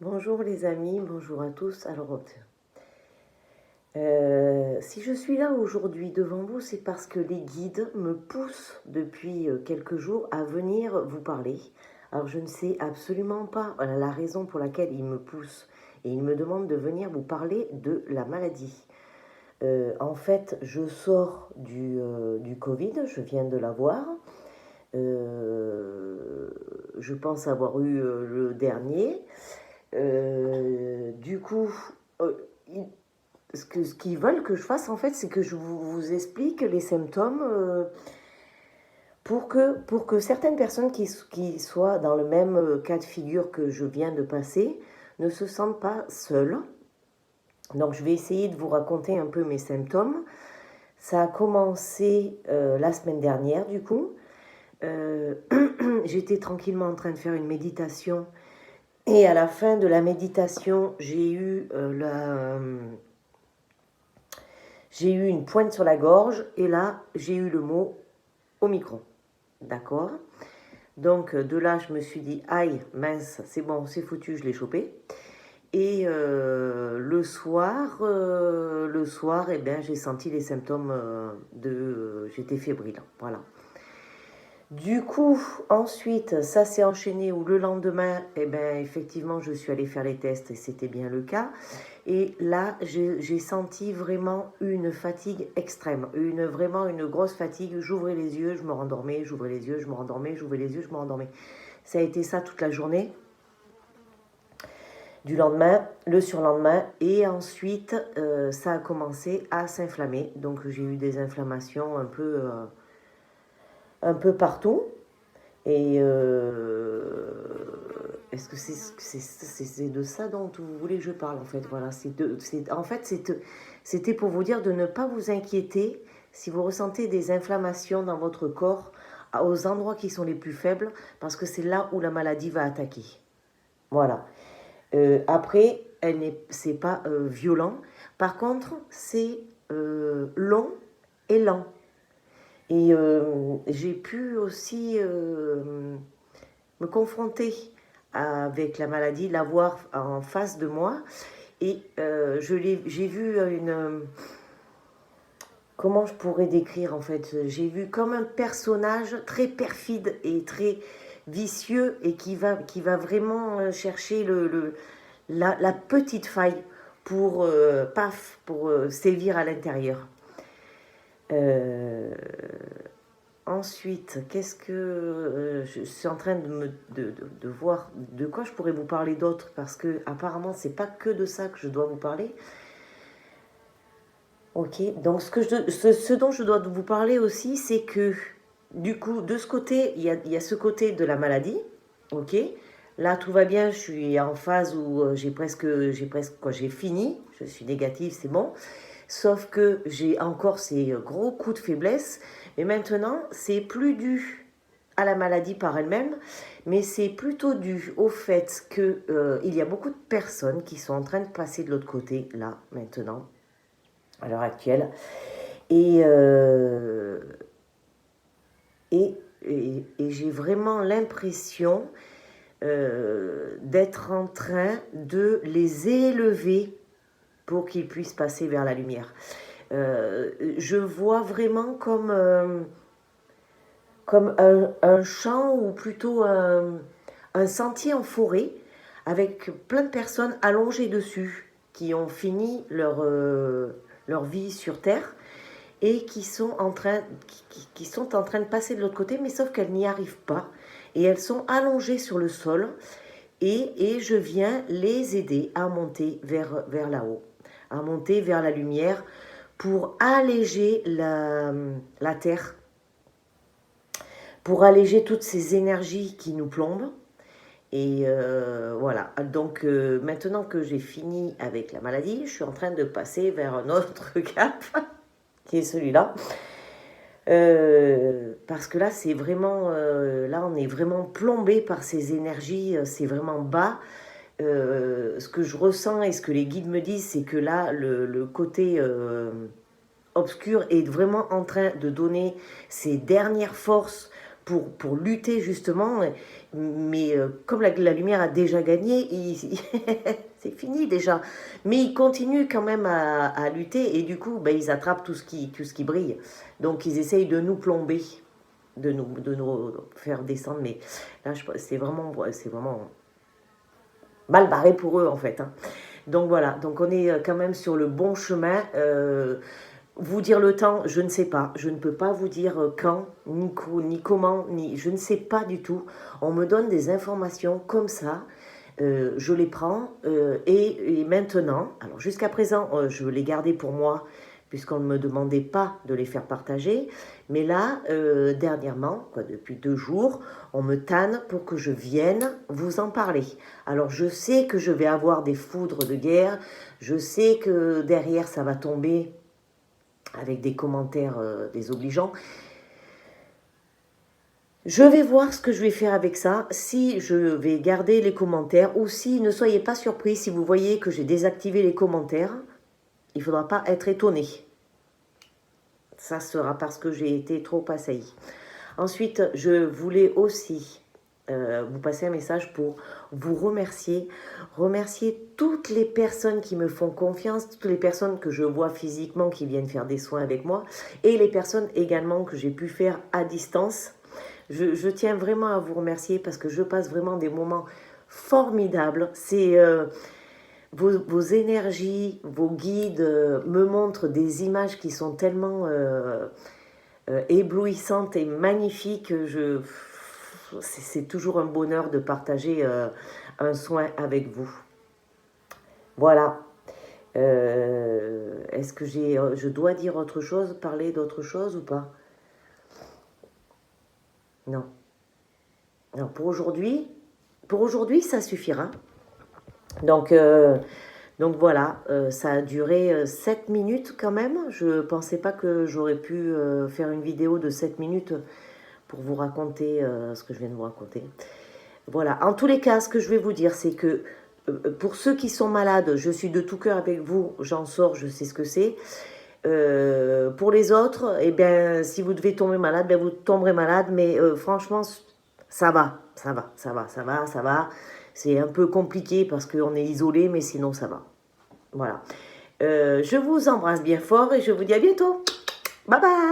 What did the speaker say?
Bonjour les amis, bonjour à tous. Alors, si je suis là aujourd'hui devant vous, c'est parce que les guides me poussent depuis quelques jours à venir vous parler. Alors, je ne sais absolument pas la raison pour laquelle ils me poussent et ils me demandent de venir vous parler de la maladie. En fait, je sors du Covid, je viens de l'avoir. Je pense avoir eu le dernier. Du coup, euh, ils- ce qu'ils veulent que je fasse, en fait, c'est que je vous explique les symptômes pour que certaines personnes qui soient dans le même cas de figure que je viens de passer ne se sentent pas seules. Donc, je vais essayer de vous raconter un peu mes symptômes. Ça a commencé la semaine dernière, du coup. Euh, J'étais tranquillement en train de faire une méditation. Et à la fin de la méditation, j'ai eu une pointe sur la gorge et là, j'ai eu le mot Omicron. D'accord. Donc de là, je me suis dit, aïe, mince, c'est bon, c'est foutu, je l'ai chopé. Et le soir, eh bien, j'ai senti les symptômes j'étais fébrile. Voilà. Du coup, ensuite, ça s'est enchaîné où le lendemain, eh ben, effectivement, je suis allée faire les tests et c'était bien le cas. Et là, j'ai senti vraiment une fatigue extrême, vraiment une grosse fatigue. J'ouvrais les yeux, je me rendormais, j'ouvrais les yeux, je me rendormais, j'ouvrais les yeux, je me rendormais. Ça a été ça toute la journée, du lendemain, le surlendemain. Et ensuite, ça a commencé à s'inflammer. Donc, j'ai eu des inflammations un peu partout. Et est-ce que c'est de ça dont vous voulez que je parle en fait. Voilà, en fait, c'était pour vous dire de ne pas vous inquiéter si vous ressentez des inflammations dans votre corps aux endroits qui sont les plus faibles, parce que c'est là où la maladie va attaquer. Voilà. Après, c'est pas violent. Par contre, c'est long et lent. Et j'ai pu aussi me confronter avec la maladie, la voir en face de moi. Et j'ai vu comment je pourrais décrire en fait. J'ai vu comme un personnage très perfide et très vicieux et qui va vraiment chercher la petite faille pour, pour sévir à l'intérieur. Euh, Ensuite, qu'est-ce que je suis en train de voir de quoi je pourrais vous parler d'autre parce que apparemment c'est pas que de ça que je dois vous parler. Ok, donc ce dont je dois vous parler aussi, c'est que du coup de ce côté il y a ce côté de la maladie. Ok, là tout va bien, je suis en phase où j'ai presque quoi, j'ai fini, je suis négative, c'est bon. Sauf que j'ai encore ces gros coups de faiblesse. Et maintenant, c'est plus dû à la maladie par elle-même, mais c'est plutôt dû au fait qu'il y a beaucoup de personnes qui sont en train de passer de l'autre côté, là, maintenant, à l'heure actuelle. Et, euh, et j'ai vraiment l'impression d'être en train de les élever pour qu'ils puissent passer vers la lumière. Je vois vraiment comme un champ ou plutôt un sentier en forêt avec plein de personnes allongées dessus qui ont fini leur vie sur Terre et qui sont en train de passer de l'autre côté, mais sauf qu'elles n'y arrivent pas. Et elles sont allongées sur le sol et je viens les aider à monter vers là-haut, à monter vers la lumière pour alléger la Terre, pour alléger toutes ces énergies qui nous plombent. Et voilà, donc maintenant que j'ai fini avec la maladie, je suis en train de passer vers un autre cap, qui est celui-là. Parce que là, c'est vraiment, là, on est vraiment plombé par ces énergies, c'est vraiment bas. Ce que je ressens et ce que les guides me disent, c'est que là, le côté obscur est vraiment en train de donner ses dernières forces pour lutter justement. Mais comme la lumière a déjà gagné, c'est fini déjà. Mais ils continuent quand même à lutter et du coup, ben, ils attrapent tout ce qui brille. Donc ils essayent de nous plomber, de nous faire descendre. Mais là, c'est vraiment mal barré pour eux en fait, hein. Donc voilà, donc on est quand même sur le bon chemin. Vous dire le temps, je ne sais pas. Je ne peux pas vous dire quand, ni comment, je ne sais pas du tout. On me donne des informations comme ça. Je les prends et maintenant, alors jusqu'à présent, je les gardais pour moi puisqu'on ne me demandait pas de les faire partager. Mais là, dernièrement, depuis 2 jours, on me tanne pour que je vienne vous en parler. Alors je sais que je vais avoir des foudres de guerre. Je sais que derrière, ça va tomber avec des commentaires désobligeants. Je vais voir ce que je vais faire avec ça, si je vais garder les commentaires ou si, ne soyez pas surpris, si vous voyez que j'ai désactivé les commentaires, il ne faudra pas être étonné. Ça sera parce que j'ai été trop assaillie. Ensuite, je voulais aussi vous passer un message pour vous remercier. Remercier toutes les personnes qui me font confiance, toutes les personnes que je vois physiquement qui viennent faire des soins avec moi et les personnes également que j'ai pu faire à distance. Je tiens vraiment à vous remercier parce que je passe vraiment des moments formidables. C'est vos énergies, vos guides me montrent des images qui sont tellement éblouissantes et magnifiques. C'est toujours un bonheur de partager un soin avec vous. Voilà. Est-ce que je dois dire autre chose, parler d'autre chose ou pas? Non. Alors pour aujourd'hui, ça suffira. Donc voilà, ça a duré 7 minutes quand même. Je ne pensais pas que j'aurais pu faire une vidéo de 7 minutes pour vous raconter ce que je viens de vous raconter. Voilà, en tous les cas, ce que je vais vous dire, c'est que pour ceux qui sont malades, je suis de tout cœur avec vous, j'en sors, je sais ce que c'est. Pour les autres, eh bien, si vous devez tomber malade, ben vous tomberez malade, mais franchement, ça va. C'est un peu compliqué parce qu'on est isolé, mais sinon ça va. Voilà. Je vous embrasse bien fort et je vous dis à bientôt. Bye bye.